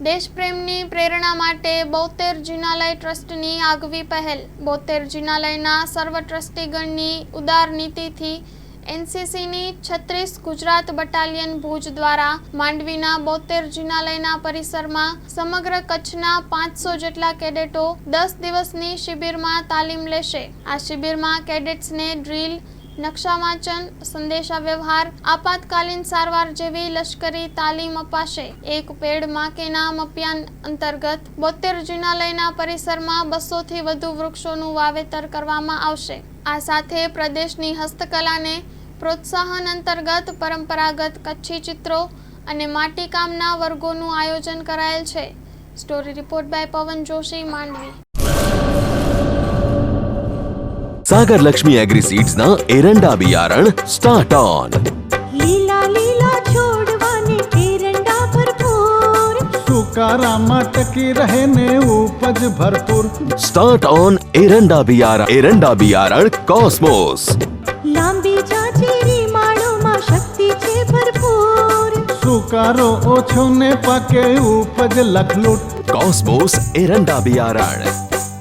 દેશપ્રેમની પ્રેરણા માટે બોતેર જિનાલય ટ્રસ્ટની આગવી પહેલ। બોતેર જિનાલયના સર્વ ટ્રસ્ટીગણની ઉદાર નીતિથી એનસીસીની 36 ગુજરાત બટાલિયન ભુજ દ્વારા માંડવીના બોતેર જિનાલયના પરિસરમાં સમગ્ર કચ્છના 500 જેટલા કેડેટો 10 દિવસની શિબિરમાં તાલીમ લેશે। આ શિબિરમાં કેડેટ્સને ડ્રીલ, નકશા વાંચન, સંદેશા વ્યવહાર, આપાતકાલીન સારવાર જેવી લશ્કરી તાલીમ અપાશે। એક પેડ માં કે નામ અભિયાન અંતર્ગત બોતેર જિનાલયના પરિસરમાં 200 થી વધુ વૃક્ષોનું વાવેતર કરવામાં આવશે। આ સાથે પ્રદેશની હસ્તકલાને પ્રોત્સાહન અંતર્ગત પરંપરાગત કચ્છી ચિત્રો અને માટીકામના વર્ગોનું આયોજન કરાયેલ છે। સ્ટોરી રિપોર્ટ બાય પવન જોશી, માંડવી। सागर लक्ष्मी एग्री सीड्स ना एरंडा बियारण स्टार्ट ऑन। लीला लीला छोड़वाने एरंडा भरपूर, सुकारामा टकी रहे ने उपज भरपूर। स्टार्ट ऑन एरंडा बियारण कॉस्मोस। लांबी जाचेरी माळो में शक्ति छे भरपूर, सुकारो ओछो ने पाके उपज लखलूट। कॉस्मोस एरंडा बियारण।